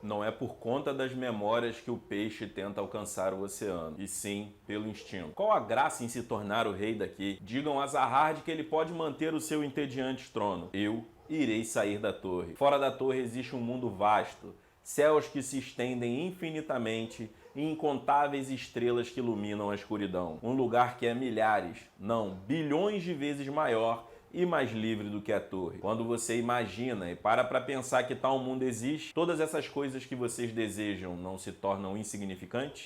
não é por conta das memórias que o peixe tenta alcançar o oceano, e sim pelo instinto. Qual a graça em se tornar o rei daqui? Digam a Zahard que ele pode manter o seu entediante trono. Eu irei sair da torre. Fora da torre existe um mundo vasto, céus que se estendem infinitamente e incontáveis estrelas que iluminam a escuridão. Um lugar que é milhares, não, bilhões de vezes maior e mais livre do que a torre. Quando você imagina e para pensar que tal mundo existe, todas essas coisas que vocês desejam não se tornam insignificantes?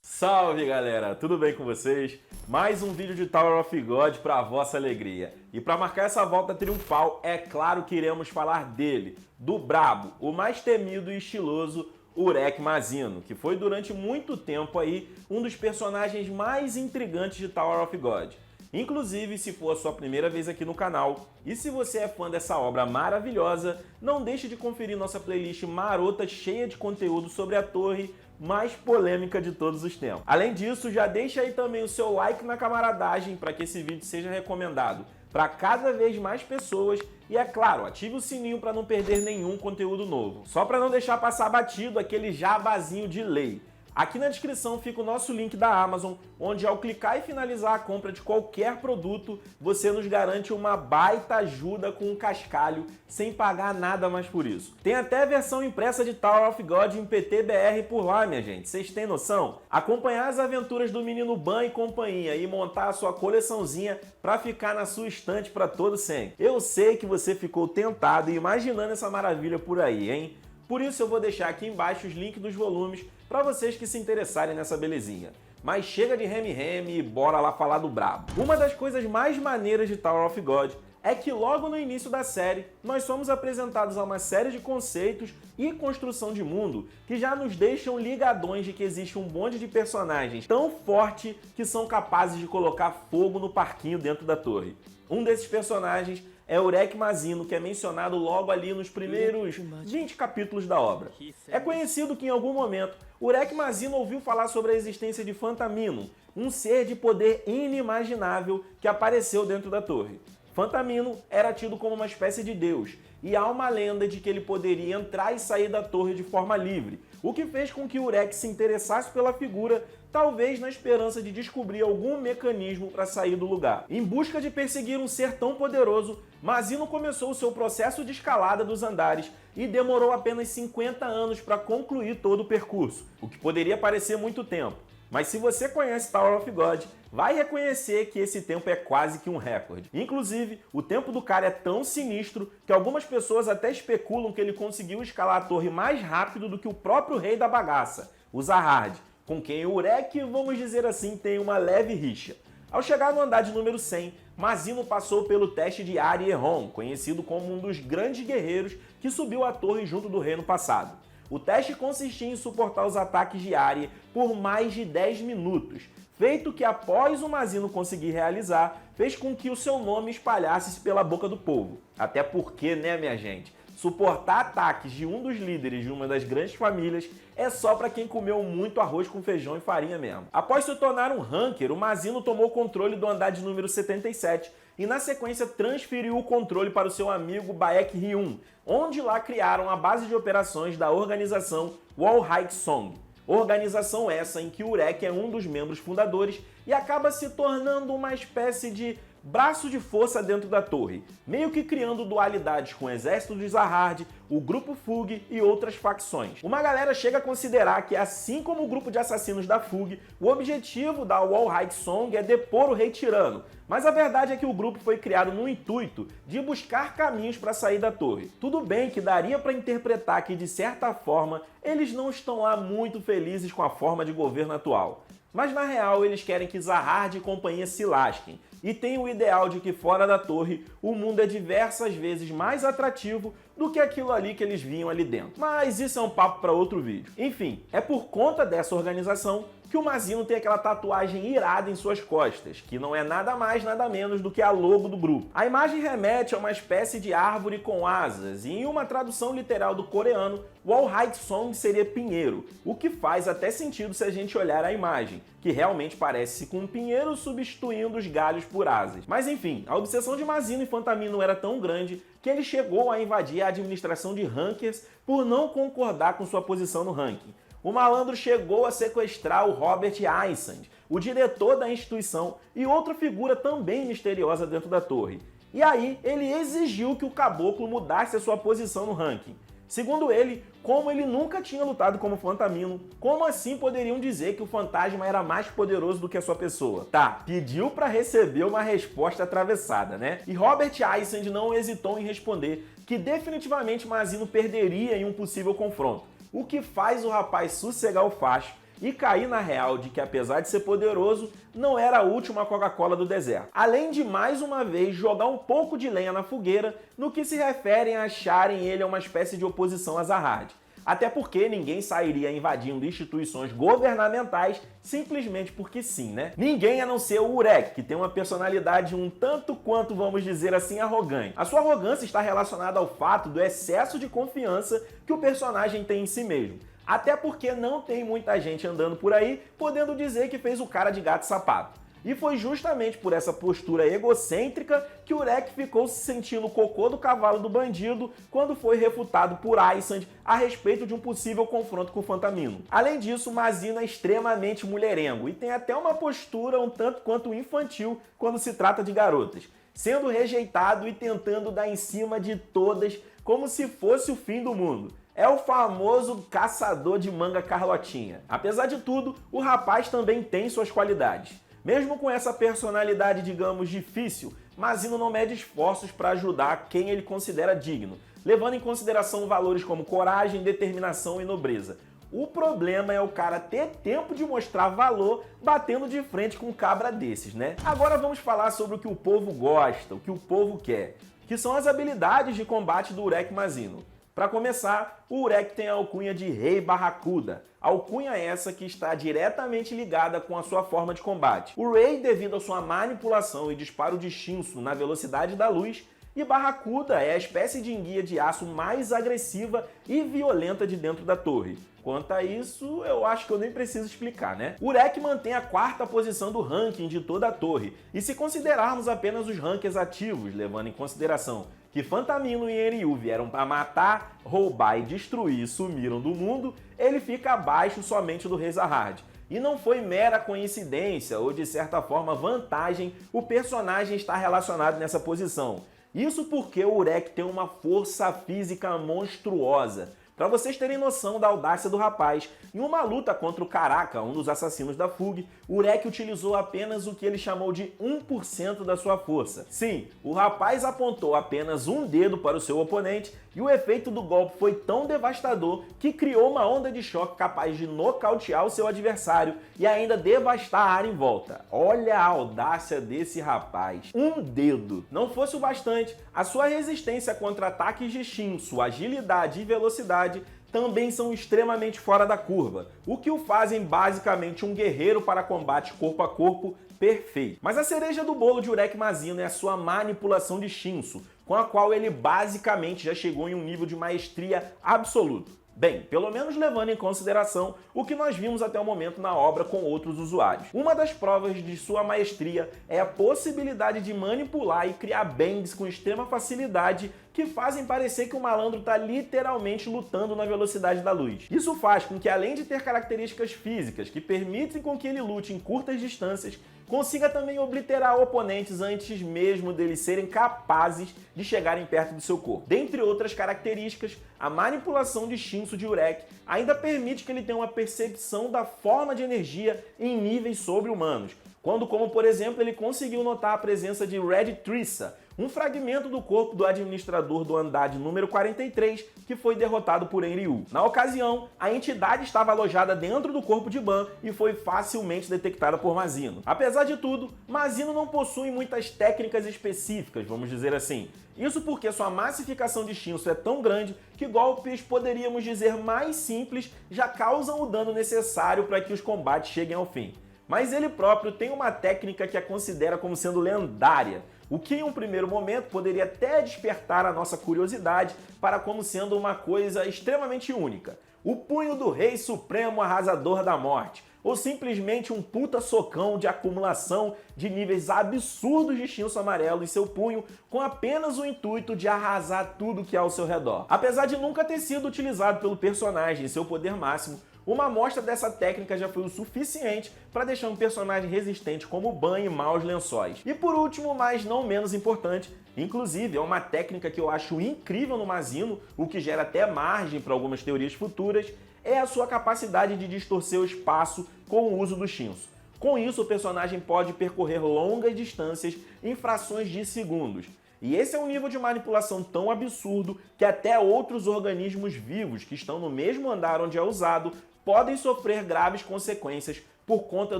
Salve galera, tudo bem com vocês? Mais um vídeo de Tower of God para a vossa alegria. E para marcar essa volta triunfal, é claro que iremos falar dele, do brabo, o mais temido e estiloso Urek Mazino, que foi durante muito tempo aí um dos personagens mais intrigantes de Tower of God. Inclusive, se for a sua primeira vez aqui no canal, e se você é fã dessa obra maravilhosa, não deixe de conferir nossa playlist marota cheia de conteúdo sobre a torre mais polêmica de todos os tempos. Além disso, já deixa aí também o seu like na camaradagem para que esse vídeo seja recomendado para cada vez mais pessoas e, é claro, ative o sininho para não perder nenhum conteúdo novo. Só para não deixar passar batido aquele jabazinho de lei. Aqui na descrição fica o nosso link da Amazon, onde ao clicar e finalizar a compra de qualquer produto, você nos garante uma baita ajuda com um cascalho, sem pagar nada mais por isso. Tem até a versão impressa de Tower of God em PTBR por lá, minha gente. Vocês têm noção? Acompanhar as aventuras do menino Ban e companhia e montar a sua coleçãozinha para ficar na sua estante para todo sempre. Eu sei que você ficou tentado e imaginando essa maravilha por aí, hein? Por isso eu vou deixar aqui embaixo os links dos volumes para vocês que se interessarem nessa belezinha. Mas chega de reme-reme e bora lá falar do brabo. Uma das coisas mais maneiras de Tower of God é que logo no início da série, nós somos apresentados a uma série de conceitos e construção de mundo que já nos deixam ligadões de que existe um bonde de personagens tão forte que são capazes de colocar fogo no parquinho dentro da torre. Um desses personagens é Urek Mazino, que é mencionado logo ali nos primeiros 20 capítulos da obra. É conhecido que em algum momento Urek Mazino ouviu falar sobre a existência de Phantamino, um ser de poder inimaginável que apareceu dentro da torre. Phantamino era tido como uma espécie de deus, e há uma lenda de que ele poderia entrar e sair da torre de forma livre, o que fez com que Urek se interessasse pela figura, talvez na esperança de descobrir algum mecanismo para sair do lugar. Em busca de perseguir um ser tão poderoso, Mazino começou o seu processo de escalada dos andares e demorou apenas 50 anos para concluir todo o percurso, o que poderia parecer muito tempo. Mas se você conhece Tower of God, vai reconhecer que esse tempo é quase que um recorde. Inclusive, o tempo do cara é tão sinistro que algumas pessoas até especulam que ele conseguiu escalar a torre mais rápido do que o próprio rei da bagaça, o Zahard, com quem o Urek, vamos dizer assim, tem uma leve rixa. Ao chegar no andar de número 100, Mazino passou pelo teste de Ari-Ehon, conhecido como um dos grandes guerreiros que subiu a torre junto do rei no passado. O teste consistia em suportar os ataques de Ari por mais de 10 minutos, feito que após o Mazino conseguir realizar, fez com que o seu nome espalhasse-se pela boca do povo. Até porque, né, minha gente, suportar ataques de um dos líderes de uma das grandes famílias é só para quem comeu muito arroz com feijão e farinha mesmo. Após se tornar um ranker, o Mazino tomou controle do andar de número 77 e na sequência transferiu o controle para o seu amigo Baek Ryun, onde lá criaram a base de operações da organização Wallhike Song. Organização essa em que Urek é um dos membros fundadores e acaba se tornando uma espécie de braço de força dentro da torre, meio que criando dualidades com o exército de Zahard, o grupo Fug e outras facções. Uma galera chega a considerar que, assim como o grupo de assassinos da Fug, o objetivo da Wallhike Song é depor o rei tirano, mas a verdade é que o grupo foi criado no intuito de buscar caminhos para sair da torre. Tudo bem que daria para interpretar que, de certa forma, eles não estão lá muito felizes com a forma de governo atual. Mas na real eles querem que Zahard e companhia se lasquem, e têm o ideal de que fora da torre o mundo é diversas vezes mais atrativo do que aquilo ali que eles viam ali dentro. Mas isso é um papo para outro vídeo. Enfim, é por conta dessa organização que o Mazino tem aquela tatuagem irada em suas costas, que não é nada mais nada menos do que a logo do grupo. A imagem remete a uma espécie de árvore com asas, e em uma tradução literal do coreano, Walhaesong seria pinheiro, o que faz até sentido se a gente olhar a imagem, que realmente parece com um pinheiro substituindo os galhos por asas. Mas enfim, a obsessão de Mazino e Fantamino era tão grande que ele chegou a invadir a administração de rankers por não concordar com sua posição no ranking. O malandro chegou a sequestrar o Robert Eisand, o diretor da instituição e outra figura também misteriosa dentro da torre. E aí ele exigiu que o caboclo mudasse a sua posição no ranking. Segundo ele, como ele nunca tinha lutado como Fantamino, como assim poderiam dizer que o fantasma era mais poderoso do que a sua pessoa? Tá, pediu pra receber uma resposta atravessada, né? E Robert Eisand não hesitou em responder que definitivamente Mazino perderia em um possível confronto, o que faz o rapaz sossegar o facho e cair na real de que, apesar de ser poderoso, não era a última Coca-Cola do deserto. Além de, mais uma vez, jogar um pouco de lenha na fogueira no que se referem a acharem ele uma espécie de oposição a Zahad. Até porque ninguém sairia invadindo instituições governamentais simplesmente porque sim, né? Ninguém a não ser o Urek, que tem uma personalidade um tanto quanto, vamos dizer assim, arrogante. A sua arrogância está relacionada ao fato do excesso de confiança que o personagem tem em si mesmo. Até porque não tem muita gente andando por aí podendo dizer que fez o cara de gato e sapato. E foi justamente por essa postura egocêntrica que Urek ficou se sentindo o cocô do cavalo do bandido quando foi refutado por Eisand a respeito de um possível confronto com o Fantamino. Além disso, Mazino é extremamente mulherengo e tem até uma postura um tanto quanto infantil quando se trata de garotas, sendo rejeitado e tentando dar em cima de todas como se fosse o fim do mundo. É o famoso caçador de manga Carlotinha. Apesar de tudo, o rapaz também tem suas qualidades. Mesmo com essa personalidade, digamos, difícil, Mazino não mede esforços para ajudar quem ele considera digno, levando em consideração valores como coragem, determinação e nobreza. O problema é o cara ter tempo de mostrar valor batendo de frente com um cabra desses, né? Agora vamos falar sobre o que o povo gosta, o que o povo quer, que são as habilidades de combate do Urek Mazino. Para começar, o Urek tem a alcunha de Rei Barracuda, alcunha essa que está diretamente ligada com a sua forma de combate. O Rei, devido à sua manipulação e disparo de Shinsu na velocidade da luz, e Barracuda é a espécie de enguia de aço mais agressiva e violenta de dentro da torre. Quanto a isso, eu acho que eu nem preciso explicar, né? O Urek mantém a 4ª posição do ranking de toda a torre, e se considerarmos apenas os rankings ativos, levando em consideração que Fantamino e Enryu vieram para matar, roubar e destruir e sumiram do mundo, ele fica abaixo somente do Rei Zahad. E não foi mera coincidência ou, de certa forma, vantagem o personagem estar relacionado nessa posição. Isso porque o Urek tem uma força física monstruosa. Para vocês terem noção da audácia do rapaz, em uma luta contra o Karaka, um dos assassinos da FUG, o Urek utilizou apenas o que ele chamou de 1% da sua força. Sim, o rapaz apontou apenas um dedo para o seu oponente e o efeito do golpe foi tão devastador que criou uma onda de choque capaz de nocautear o seu adversário e ainda devastar a área em volta. Olha a audácia desse rapaz. Um dedo. Não fosse o bastante, a sua resistência contra ataques de Shin, sua agilidade e velocidade também são extremamente fora da curva, o que o fazem basicamente um guerreiro para combate corpo a corpo perfeito. Mas a cereja do bolo de Urek Mazino é a sua manipulação de Shinsu, com a qual ele basicamente já chegou em um nível de maestria absoluto. Bem, pelo menos levando em consideração o que nós vimos até o momento na obra com outros usuários. Uma das provas de sua maestria é a possibilidade de manipular e criar bangs com extrema facilidade que fazem parecer que o malandro está literalmente lutando na velocidade da luz. Isso faz com que, além de ter características físicas que permitem com que ele lute em curtas distâncias, consiga também obliterar oponentes antes mesmo deles serem capazes de chegarem perto do seu corpo. Dentre outras características, a manipulação de Shinsu de Urek ainda permite que ele tenha uma percepção da forma de energia em níveis sobre-humanos, quando, como por exemplo, ele conseguiu notar a presença de Red Trissa, um fragmento do corpo do administrador do andar de número 43 que foi derrotado por Enryu. Na ocasião, a entidade estava alojada dentro do corpo de Ban e foi facilmente detectada por Mazino. Apesar de tudo, Mazino não possui muitas técnicas específicas, vamos dizer assim. Isso porque sua massificação de Shinsu é tão grande que golpes, poderíamos dizer, mais simples já causam o dano necessário para que os combates cheguem ao fim. Mas ele próprio tem uma técnica que a considera como sendo lendária, o que em um primeiro momento poderia até despertar a nossa curiosidade para como sendo uma coisa extremamente única. O punho do Rei Supremo Arrasador da Morte, ou simplesmente um puta socão de acumulação de níveis absurdos de Shinsu amarelo em seu punho, com apenas o intuito de arrasar tudo que há ao seu redor. Apesar de nunca ter sido utilizado pelo personagem em seu poder máximo, uma amostra dessa técnica já foi o suficiente para deixar um personagem resistente como Ban e maus lençóis. E por último, mas não menos importante, inclusive é uma técnica que eu acho incrível no Mazino, o que gera até margem para algumas teorias futuras, é a sua capacidade de distorcer o espaço com o uso do Shinsu. Com isso, o personagem pode percorrer longas distâncias em frações de segundos. E esse é um nível de manipulação tão absurdo que até outros organismos vivos que estão no mesmo andar onde é usado podem sofrer graves consequências por conta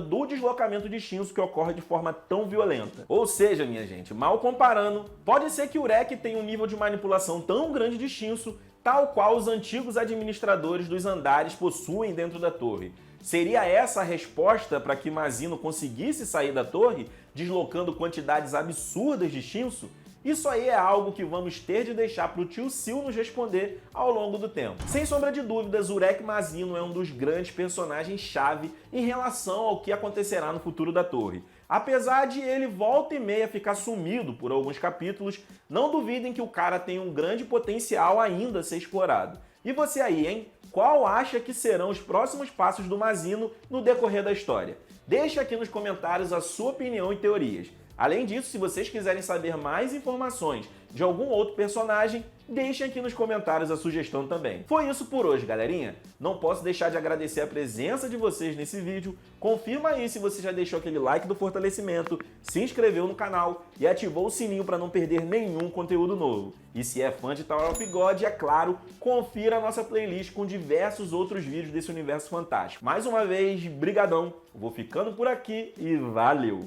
do deslocamento de Shinsu que ocorre de forma tão violenta. Ou seja, minha gente, mal comparando, pode ser que o Urek tenha um nível de manipulação tão grande de Shinsu, tal qual os antigos administradores dos andares possuem dentro da torre. Seria essa a resposta para que Mazino conseguisse sair da torre, deslocando quantidades absurdas de Shinsu? Isso aí é algo que vamos ter de deixar para o tio Sil nos responder ao longo do tempo. Sem sombra de dúvidas, Urek Mazino é um dos grandes personagens-chave em relação ao que acontecerá no futuro da torre. Apesar de ele volta e meia ficar sumido por alguns capítulos, não duvidem que o cara tem um grande potencial ainda a ser explorado. E você aí, hein? Qual acha que serão os próximos passos do Mazino no decorrer da história? Deixe aqui nos comentários a sua opinião e teorias. Além disso, se vocês quiserem saber mais informações de algum outro personagem, deixem aqui nos comentários a sugestão também. Foi isso por hoje, galerinha. Não posso deixar de agradecer a presença de vocês nesse vídeo. Confirma aí se você já deixou aquele like do fortalecimento, se inscreveu no canal e ativou o sininho para não perder nenhum conteúdo novo. E se é fã de Tower of God, é claro, confira a nossa playlist com diversos outros vídeos desse universo fantástico. Mais uma vez, brigadão. Vou ficando por aqui e valeu!